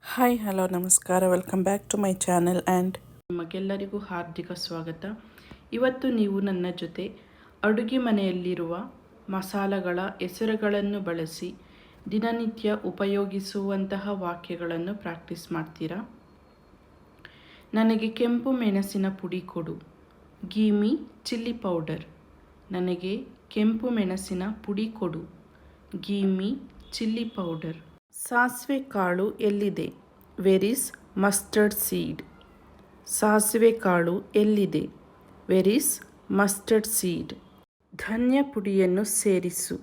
Hi hello ನಮಸ್ಕಾರ, welcome back to my channel and ನಿಮಗೆಲ್ಲರಿಗೂ ಹಾರ್ದಿಕ ಸ್ವಾಗತ. ಇವತ್ತು ನೀವು ನನ್ನ ಜೊತೆ ಅಡುಗೆ ಮನೆಯಲ್ಲಿರುವ ಮಸಾಲೆಗಳ ಹೆಸರುಗಳನ್ನು ಬಳಸಿ ದಿನನಿತ್ಯ ಉಪಯೋಗಿಸುವಂತಹ ವಾಕ್ಯಗಳನ್ನು ಪ್ರಾಕ್ಟೀಸ್ ಮಾಡ್ತೀರಾ. ನನಗೆ ಕೆಂಪು ಮೆಣಸಿನ ಪುಡಿ ಕೊಡು. Give me chilli powder. ನನಗೆ ಕೆಂಪು ಮೆಣಸಿನ ಪುಡಿ ಕೊಡು. Give me chilli powder. ಸಾಸಿವೆ ಕಾಳು ಎಲ್ಲಿದೆ? Where is mustard seed? ಸಾಸಿವೆ ಕಾಳು ಎಲ್ಲಿದೆ? Where is mustard seed? ಧನಿಯ ಪುಡಿಯನ್ನು ಸೇರಿಸು.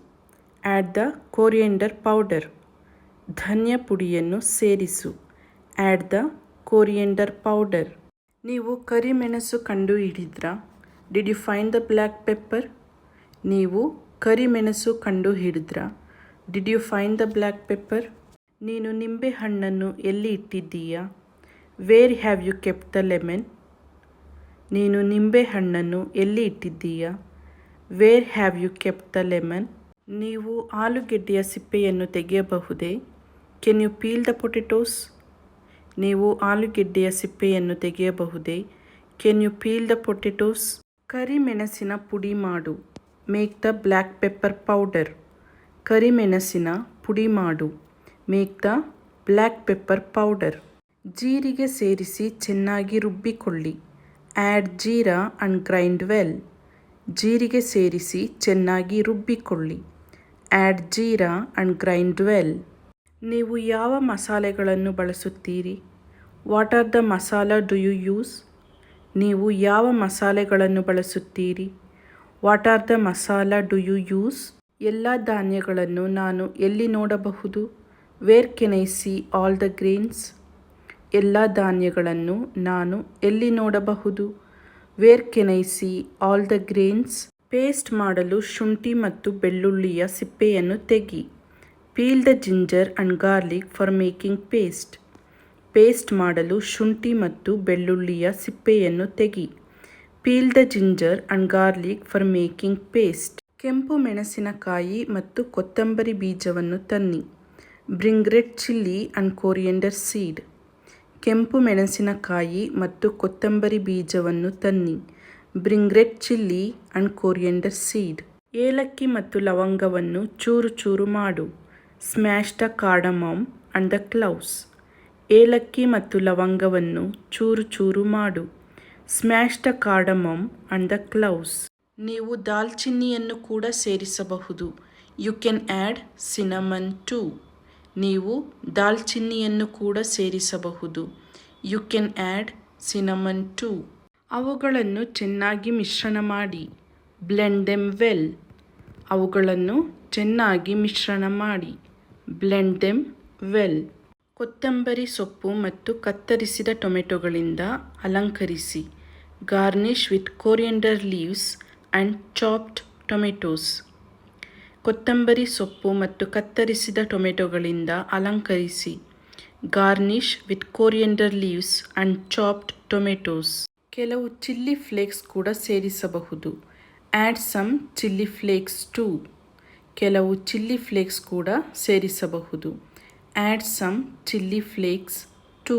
Add the coriander powder. ಧನಿಯ ಪುಡಿಯನ್ನು ಸೇರಿಸು. Add the coriander powder. ನೀವು ಕರಿಮೆಣಸು ಕಂಡುಹಿಡಿದ್ರಾ? Did you find the black pepper? ನೀವು ಕರಿಮೆಣಸು ಕಂಡುಹಿಡಿದ್ರಾ? Did you find the black pepper? ನೀನು ನಿಂಬೆಹಣ್ಣನ್ನು ಎಲ್ಲಿ ಇಟ್ಟಿದ್ದೀಯಾ? Where have you kept the lemon? ನೀನು ನಿಂಬೆಹಣ್ಣನ್ನು ಎಲ್ಲಿ ಇಟ್ಟಿದ್ದೀಯಾ? Where have you kept the lemon? ನೀವು ಆಲೂಗೆಡ್ಡೆಯ ಸಿಪ್ಪೆಯನ್ನು ತೆಗೆಯಬಹುದೇ? Can you peel the potatoes? ನೀವು ಆಲೂಗೆಡ್ಡೆಯ ಸಿಪ್ಪೆಯನ್ನು ತೆಗೆಯಬಹುದೇ? Can you peel the potatoes? ಕರಿಮೆಣಸಿನ ಪುಡಿ ಮಾಡು. Make the black pepper powder. ಕರಿಮೆಣಸಿನ ಪುಡಿ ಮಾಡು. Make the black pepper powder. ಜೀರಿಗೆ ಸೇರಿಸಿ ಚೆನ್ನಾಗಿ ರುಬ್ಬಿಕೊಳ್ಳಿ. Add jeera and grind well. ಜೀರಿಗೆ ಸೇರಿಸಿ ಚೆನ್ನಾಗಿ ರುಬ್ಬಿಕೊಳ್ಳಿ. Add jeera and grind well. ನೀವು ಯಾವ ಮಸಾಲೆಗಳನ್ನು ಬಳಸುತ್ತೀರಿ? What are the masala do you use? ನೀವು ಯಾವ ಮಸಾಲೆಗಳನ್ನು ಬಳಸುತ್ತೀರಿ? What are the masala do you use? ಎಲ್ಲ ಧಾನ್ಯಗಳನ್ನು ನಾನು ಎಲ್ಲಿ ನೋಡಬಹುದು? Where can I see all the grains? ಎಲ್ಲ ಧಾನ್ಯಗಳನ್ನು ನಾನು ಎಲ್ಲಿ ನೋಡಬಹುದು? Where can I see all the grains? Paste ಮಾಡಲು ಶುಂಠಿ ಮತ್ತು ಬೆಳ್ಳುಳ್ಳಿಯ ಸಿಪ್ಪೆಯನ್ನು ತೆಗಿ. Peel the ginger and garlic for making paste. Paste ಮಾಡಲು ಶುಂಠಿ ಮತ್ತು ಬೆಳ್ಳುಳ್ಳಿಯ ಸಿಪ್ಪೆಯನ್ನು ತೆಗಿ. Peel the ginger and garlic for making paste. ಕೆಂಪು ಮೆಣಸಿನಕಾಯಿ ಮತ್ತು ಕೊತ್ತಂಬರಿ ಬೀಜವನ್ನು ತನ್ನಿ. Bring red chilli and coriander seed. ಕೆಂಪು ಮೆಣಸಿನಕಾಯಿ ಮತ್ತು ಕೊತ್ತಂಬರಿ ಬೀಜವನ್ನು ತನ್ನಿ. Bring red chilli and coriander seed. ಏಲಕ್ಕಿ ಮತ್ತು ಲವಂಗವನ್ನು ಚೂರು ಚೂರು ಮಾಡು. Smash the cardamom and the cloves. ಏಲಕ್ಕಿ ಮತ್ತು ಲವಂಗವನ್ನು ಚೂರು ಚೂರು ಮಾಡು. Smash the cardamom and the cloves. ನೀವು ದಾಲ್ಚಿನ್ನಿಯನ್ನು ಕೂಡ ಸೇರಿಸಬಹುದು. You can add cinnamon too. ನೀವು ದಾಲ್ಚಿನ್ನಿಯನ್ನು ಕೂಡ ಸೇರಿಸಬಹುದು. You can add cinnamon too. ಅವುಗಳನ್ನು ಚೆನ್ನಾಗಿ ಮಿಶ್ರಣ ಮಾಡಿ. Blend them well. ಅವುಗಳನ್ನು ಚೆನ್ನಾಗಿ ಮಿಶ್ರಣ ಮಾಡಿ. Blend them well. ಕೊತ್ತಂಬರಿ ಸೊಪ್ಪು ಮತ್ತು ಕತ್ತರಿಸಿದ ಟೊಮೆಟೊಗಳಿಂದ ಅಲಂಕರಿಸಿ. Garnish with coriander leaves and chopped tomatoes. ಕೊತ್ತಂಬರಿ ಸೊಪ್ಪು ಮತ್ತು ಕತ್ತರಿಸಿದ ಟೊಮೆಟೊಗಳಿಂದ ಅಲಂಕರಿಸಿ. Garnish with coriander leaves and chopped tomatoes. ಕೆಲವು ಚಿಲ್ಲಿ ಫ್ಲೇಕ್ಸ್ ಕೂಡ ಸೇರಿಸಬಹುದು. Add some chilli flakes too. ಕೆಲವು ಚಿಲ್ಲಿ ಫ್ಲೇಕ್ಸ್ ಕೂಡ ಸೇರಿಸಬಹುದು. Add some chilli flakes to.